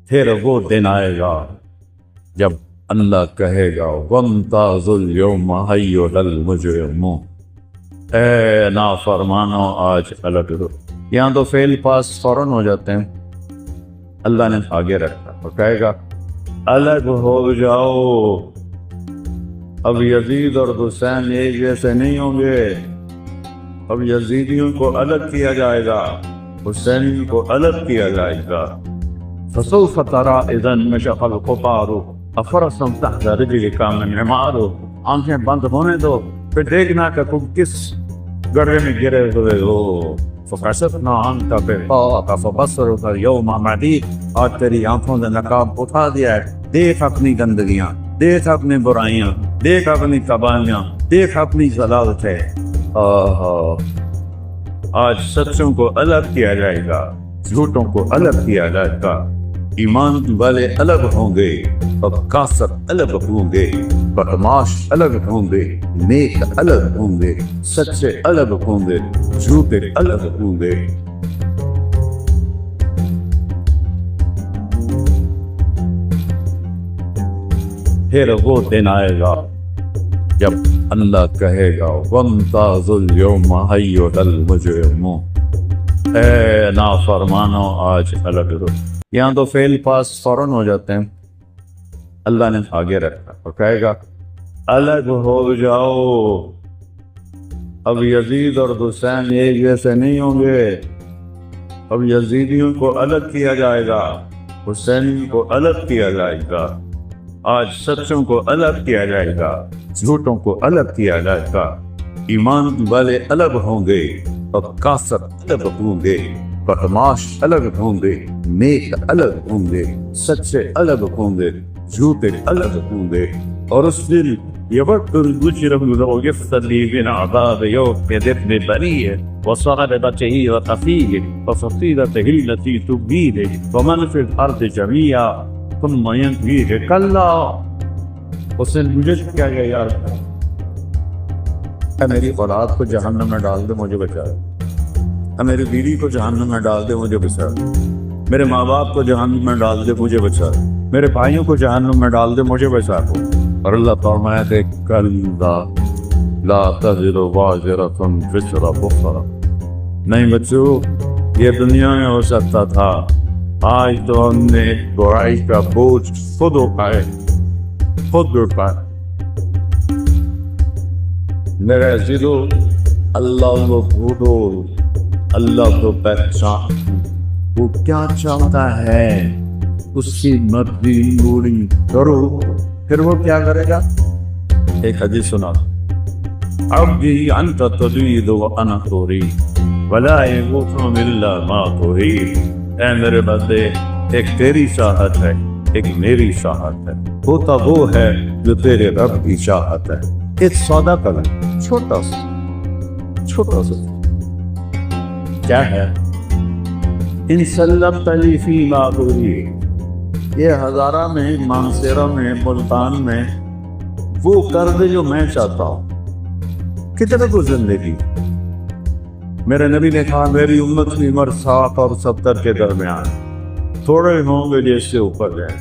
پھر وہ دن آئے گا جب اللہ کہے گا وَامْتَازُوا الْيَوْمَ أَيُّهَا الْمُجْرِمُونَ، اے نافرمانو آج الگ ہو۔ یہاں تو فعل پاس فوراً ہو جاتے ہیں، اللہ نے آگے رکھا اور کہے گا الگ ہو جاؤ۔ اب یزید اور حسین ایک جیسے نہیں ہوں گے، اب یزیدیوں کو الگ کیا جائے گا، حسینیوں کو الگ کیا جائے گا۔ فسوف ترى اذا انشق القطار افرسا تحت رجلك من عمار، آنکھیں بند ہونے دو پھر دیکھنا کہ تم کس گڑھے میں گرے ہوئے ہو۔ فکشفنا عنك غطاءك فبصرك اليوم حديد، آج تیری آنکھوں نے نقاب اٹھا دیا ہے، دیکھ اپنی گندگیاں، دیکھ اپنی برائیاں، دیکھ اپنی تباہیاں، دیکھ اپنی ضلالتیں۔ آج سچوں کو الگ کیا جائے گا، جھوٹوں کو الگ کیا جائے گا، ایمان والے الگ ہوں گے اور کافر الگ ہوں گے، بدماش الگ ہوں گے، نیک الگ ہوں گے، سچے الگ ہوں گے، جھوٹے الگ ہوں گے۔ پھر وہ دن آئے گا جب اللہ کہے گا وَامْتَازُوا الْيَوْمَ أَيُّهَا الْمُجْرِمُونَ، اے نافرمانو آج الگ ہو۔ یہاں تو فعل پاس فوراً ہو جاتے ہیں، اللہ نے آگے رکھا اور کہے گا الگ ہو جاؤ۔ اب یزید اور حسین ایک جیسے نہیں ہوں گے، اب یزیدیوں کو الگ کیا جائے گا، حسینیوں کو الگ کیا جائے گا، آج سچوں کو الگ کیا جائے گا، جھوٹوں کو الگ کیا جائے گا، ایمان والے الگ ہوں گے اور کافر الگ ہوں گے، بدماش الگ ہوں گے، نیک الگ ہوں گے، سچے الگ ہوں گے، جھوٹے الگ ہوں گے۔ اور اس دن يود المجرم لو يفتدي من عذاب يومئذ ببنيه وصاحبته وأخيه وفصيلته التي تؤويه ومن في الأرض جميعا ثم ينجيه كلا۔ اس نے مجھے کیا گیا یار، اے میری اولاد کو جہنم میں ڈال دے مجھے بچا، اے میری بیوی کو جہنم میں ڈال دے مجھے بچا، میرے ماں باپ کو جہنم میں ڈال دے مجھے بچا، میرے بھائیوں کو جہنم میں ڈال دے مجھے بچا دو۔ اور اللہ فرمایا کہ کلا لا تزر وازرۃ وزر اخرى، نہیں بچو یہ دنیا میں ہو سکتا تھا، آج تو ہم نے برائی کا بوجھ خود اٹھائے، خود اٹھائے۔ میرے عزیزو اللہ کو بھولو، اللہ کو پہچان، وہ کیا چاہتا ہے اس کی مرضی پوری کرو، پھر وہ کیا کرے گا۔ ایک حدیث سنا، عبدی انت ترید وانا ارید ولا یموت الا ما ترید، اے میرے بندے ایک تیری چاہت ہے ایک میری چاہت ہے، ہوتا وہ ہے جو تیرے رب کی چاہت ہے۔ ایک سودا کریں چھوٹا سا کیا ہے، ان سلمت لی فیما ترید، یہ ہزارہ میں، مانسیرہ میں، ملتان میں وہ کر دے جو میں چاہتا ہوں۔ کتنے کو زندگی، میرے نبی نے کہا میری امت کی عمر 60 اور 70 کے درمیان، تھوڑے ہوں گے جس سے اوپر جائیں،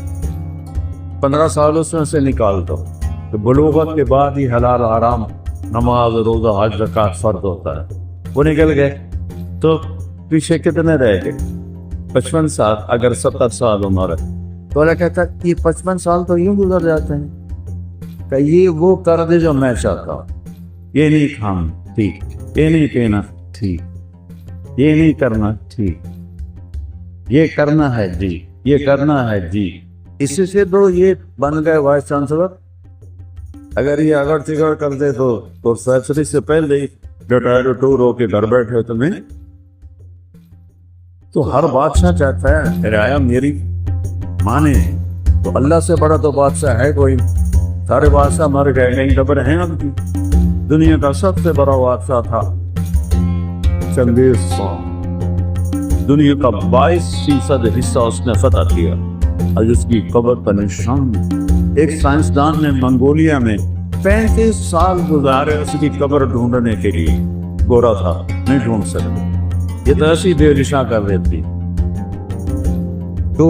15 سال اس میں سے نکال دو تو بلوغت کے بعد ہی حلال حرام، نماز روزہ حج زکات فرض ہوتا ہے، وہ نکل گئے تو پیچھے کتنے رہ گئے، 55 سال۔ اگر 70 سال عمر ہے تو اللہ کہتا ہے یہ 55 سال تو یوں گزر جاتے ہیں کہ یہ وہ کر دے جو میں چاہتا ہوں، یہ نہیں کھانا ٹھیک، یہ نہیں پینا ٹھیک، یہ نہیں کرنا ٹھیک، یہ کرنا ہے جی، یہ کرنا ہے جی۔ اسی سے تو یہ بن گئے وائس چانسلر۔ اگر یہ اگر چگر کر دے تو فیصلے سے پہلے ہی ڈٹائر ٹور ہو کے گھر بیٹھے تمہیں، تو ہر بادشاہ چاہتا ہے رعایا میری مانے، تو اللہ سے بڑا تو بادشاہ ہے کوئی، سارے بادشاہ مر گئے، نہیں خبر ہیں اب کی۔ دنیا کا سب سے بڑا بادشاہ تھا چنگیز خان، دنیا کا 22% حصہ اس نے فتح کیا، اور اس کی قبر کا نشان ایک سائنسدان نے منگولیا میں 35 سال گزارے اس کی قبر ڈھونڈنے کے لیے، گورا تھا نہیں ڈھونڈ سکتے، یہ تو ایسی بے نشاں کر رہی تھی۔ 2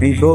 2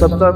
70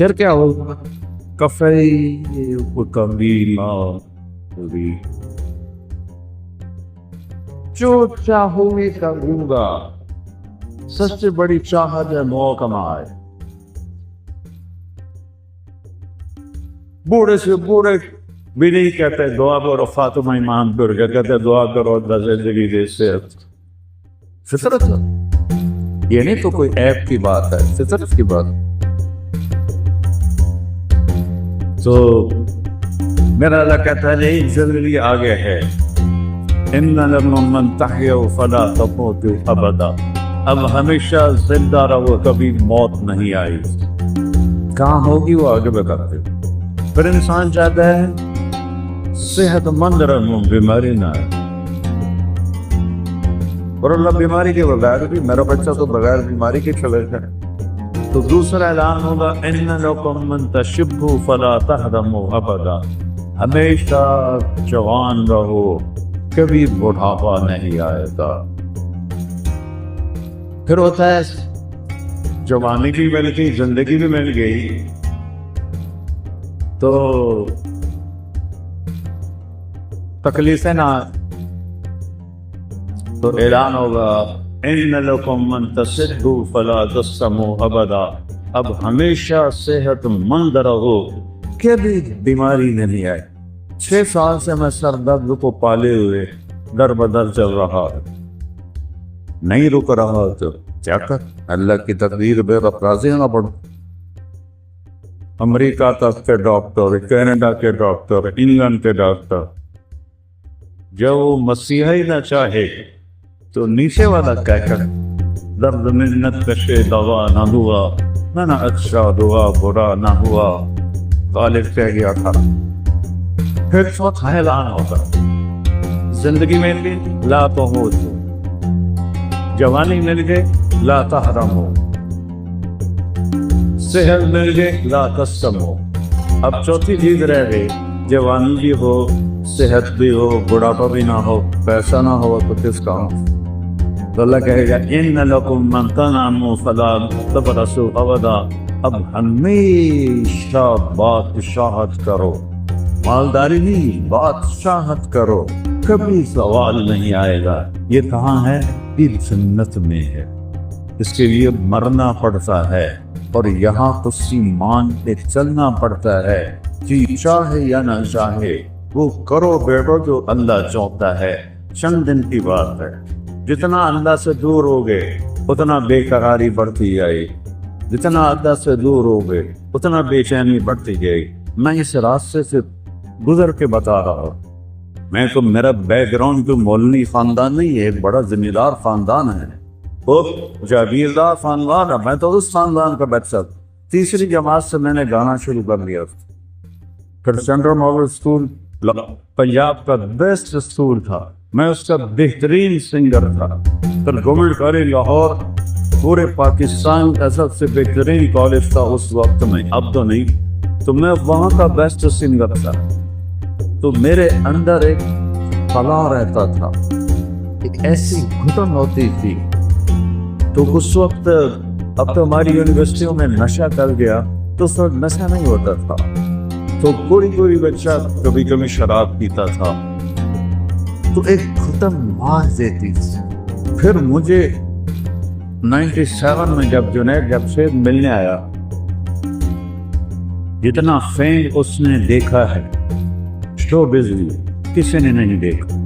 پھر کیا ہوگا؟ کفی کبھی جو چاہوں گی کروں گا، سب سے بڑی چاہت ہے محکمہ ہے۔ بوڑھے سے بوڑھے بھی نہیں کہتے دعا کرو فاطمہ امام پر، کیا کہتے دعا کرو اللہ زندگی دے صحت۔ فطرت یہ نہیں تو کوئی عیب کی بات ہے، فطرت کی بات۔ تو میرا اللہ کہتا ہے نہیں، زندگی آگے ہے۔ ان لمن تحیوا فلا تموتوا ابدا، اب ہمیشہ زندہ رہو، کبھی موت نہیں آئی۔ کہاں ہوگی وہ آگے بتاتے۔ پھر انسان چاہتا ہے صحت مند رہوں، بیماری نہ آئے، اور اللہ بیماری کے بغیر بھی، میرا بچہ تو بغیر بیماری کے چلے گا۔ تو دوسرا اعلان ہوگا ان لکم من تشبوا فلا تحرموا ابدا، ہمیشہ جوان رہو، کبھی بڑھاپا نہیں آئے گا۔ پھر ہوتا ہے جوانی بھی مل گئی، زندگی بھی مل گئی، تو تکلیفیں نہ، تو اعلان ہوگا ان لکم من تصحوا فلا تسقموا ابدا، اب ہمیشہ صحت مند رہو، کبھی بیماری نہیں آئے۔ 6 سال سے میں سر درد کو پالے ہوئے در بدر چل رہا ہے، نہیں رک رہا، تو کیا کر، اللہ کی تقدیر بے راضی نہ پڑو۔ امریکہ تک کے ڈاکٹر، کینیڈا کے ڈاکٹر، انگلینڈ کے ڈاکٹر، جب وہ مسیحی نہ چاہے تو نیچے والا کہہ کر درد منت کشے دوا نہ ہوا، نہ اچھا دعا برا نہ ہوا، غالب کہہ گیا تھا۔ پھر وقت اعلان ہوگا زندگی میں بھی لا تموتوا، جوانی مل گئے لا تحرموا، صحت مل گئے لا تسقموا، اب چوتھی چیز رہ گئی، جوانی بھی ہو، صحت بھی ہو، بڑھاپا بھی نہ ہو، پیسہ نہ ہو تو کس کام۔ تو اللہ کہے گا ان لکم من تنعموا فلا تبرسوا ابدا، اب ہمیشہ بادشاہت کرو، مالداری نہیں، بادشاہت کرو، کبھی سوال نہیں آئے گا۔ یہ کہاں ہے؟ یہ جنت میں ہے، اس کے لیے مرنا پڑتا ہے، اور یہاں خوشی مان کے چلنا پڑتا ہے، جی چاہے یا نہ چاہے وہ کرو بیٹو جو اللہ چاہتا ہے۔ چند دن کی بات ہے، جتنا اللہ سے دور ہو گئے اتنا بے قراری بڑھتی گئی، جتنا اللہ سے دور ہو گئے اتنا بے چینی بڑھتی گئی۔ میں اس راستے سے گزر کے بتا رہا ہوں، میں تو، میرا بیک گراؤنڈ تو مولوی خاندان نہیں ہے، ایک بڑا ذمہ دار خاندان ہے، وہ جاگیردار خاندان ہے، میں تو اس خاندان کا بچہ۔ تیسری جماعت سے میں نے گانا شروع کر لیا، پھر سینٹرل ماڈل اسکول پنجاب کا بیسٹ اسکول تھا، میں اس کا بہترین سنگر تھا، پھر گورنمنٹ کالج لاہور پورے پاکستان کا سب سے بہترین کالج تھا اس وقت میں، اب تو نہیں، تو میں وہاں کا بیسٹ سنگر تھا۔ تو میرے اندر ایک خلا رہتا تھا، ایک ایسی گھٹن ہوتی تھی، تو اس وقت، اب تو ہماری یونیورسٹیوں میں نشہ کر گیا، تو اس وقت نشہ نہیں ہوتا تھا، تو کوئی بچہ کبھی کبھی شراب پیتا تھا، تو ایک گھٹن مار دیتی تھی۔ پھر مجھے 97 میں جب جنید جمشید ملنے آیا، جتنا فین اس نے دیکھا ہے شو بزنی کسی نے نہیں دیکھا،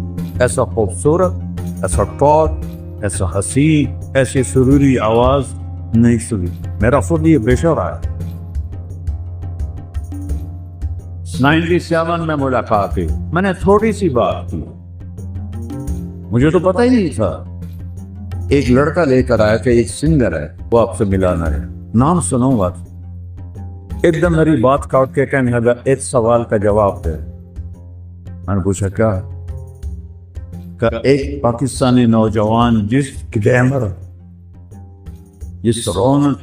ایسا خوبصورت، ایسا ٹاٹ، ایسا حسین، ایسی سروری آواز نہیں سنی۔ میرا خود یہ پیشہ رہا ہے۔ 97 میں ملاقات ہوئی، میں نے تھوڑی سی بات کی، مجھے تو پتہ ہی نہیں تھا، ایک لڑکا لے کر آیا کہ ایک سنگر ہے، وہ آپ سے ملانا ہے، نام سنوں گا۔ ایک دم میری بات کاٹ کے کہنے لگا ایک سوال کا جواب دے۔ میں نے پوچھا کیا؟ کہ ایک پاکستانی نوجوان جس گلیمر، جس رونق،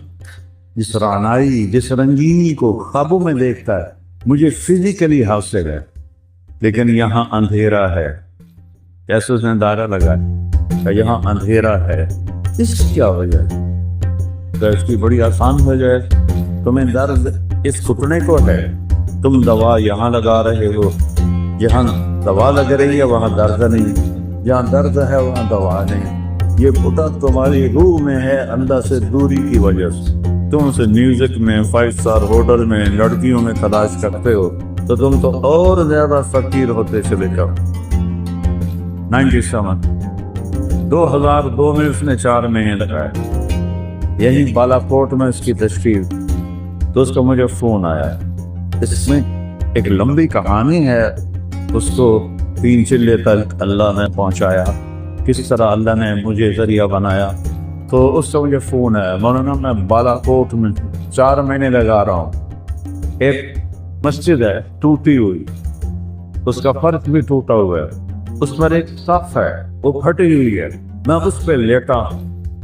جس رعنائی، جس رنگینی کو خوابوں میں دیکھتا ہے، مجھے فزیکلی حاصل ہے، لیکن یہاں اندھیرا ہے۔ کیسے اس نے دائرہ لگایا کہ یہاں اندھیرا ہے، اس کی کیا وجہ ہے؟ تو اس کی بڑی آسان وجہ ہے، تمہیں درد اس گھٹنے کو ہے، تم دوا یہاں لگا رہے ہو، جہاں دوا لگ رہی ہے وہاں درد نہیں، جہاں درد ہے وہاں دوا نہیں۔ یہ گھٹن تمہاری روح میں ہے اللہ سے دوری کی وجہ سے۔ تم سے میوزک میں، 5 اسٹار ہوٹل میں، لڑکیوں میں تلاش کرتے ہو تو تم تو اور زیادہ فقیر ہوتے چلے جاؤ۔ 97 2002 میں اس نے 4 مہینے لگائے، یہی بالا کوٹ میں اس کی تشریف، تو اس کا مجھے فون آیا۔ اس میں ایک لمبی کہانی ہے، اس کو 3 چلے تک اللہ نے پہنچایا، کس طرح اللہ نے مجھے ذریعہ بنایا۔ تو اس کا مجھے فون ہے، مولانا میں بالا کوٹ میں 4 مہینے لگا رہا ہوں، ایک مسجد ہے ٹوٹی ہوئی، اس کا فرش بھی ٹوٹا ہوا ہے، اس پر ایک صف ہے وہ پھٹی ہوئی ہے، میں اس پہ لیٹا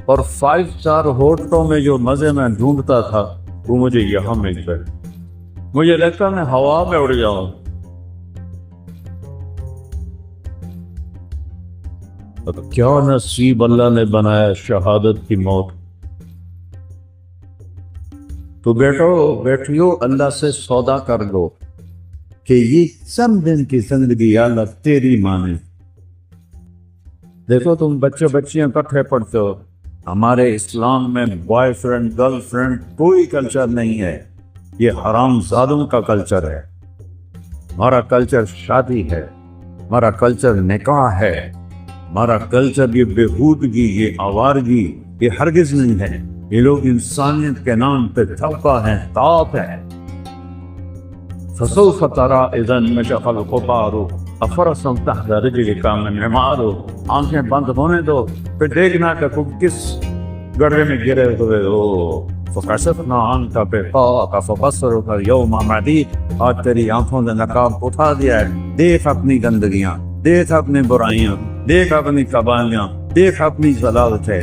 اور 5 اسٹار ہوٹلوں میں جو مزے میں ڈھونڈتا تھا وہ مجھے یہاں مل گئے۔ مجھے لگتا میں ہوا میں اڑ جاؤں۔ اب کیا نصیب اللہ نے بنایا شہادت کی موت۔ تو بیٹھیو اللہ سے سودا کر لو کہ یہ چند دن کی زندگی اللہ تیری مانے۔ دیکھو تم بچیاں کٹھے پڑھتے ہو، ہمارے اسلام میں بوائے فرینڈ گرل فرینڈ کوئی کلچر نہیں ہے، یہ حرام زادوں کا کلچر ہے۔ ہمارا کلچر شادی ہے، ہمارا کلچر نکاح ہے، ہمارا کلچر یہ بےہودگی، یہ آوارگی، یہ ہرگز نہیں ہے۔ یہ لوگ انسانیت کے نام پہ تھپا ہے، تاپ ہے۔ فسوف ترى اذا انشق القطار افرسا تحت رجلك من عمار۔ آنکھیں بند ہونے دو پھر دیکھنا کہ تم کس گڑھے میں گرے ہوئے ہو۔ فکشفنا عنك غطاءك فبصرك اليوم حديد۔ آج تیری آنکھوں نے نقاب اٹھا دیا ہے، دیکھ اپنی گندگیاں، دیکھ اپنی برائیاں، دیکھ اپنی قبالیاں، دیکھ اپنی ضلالتیں۔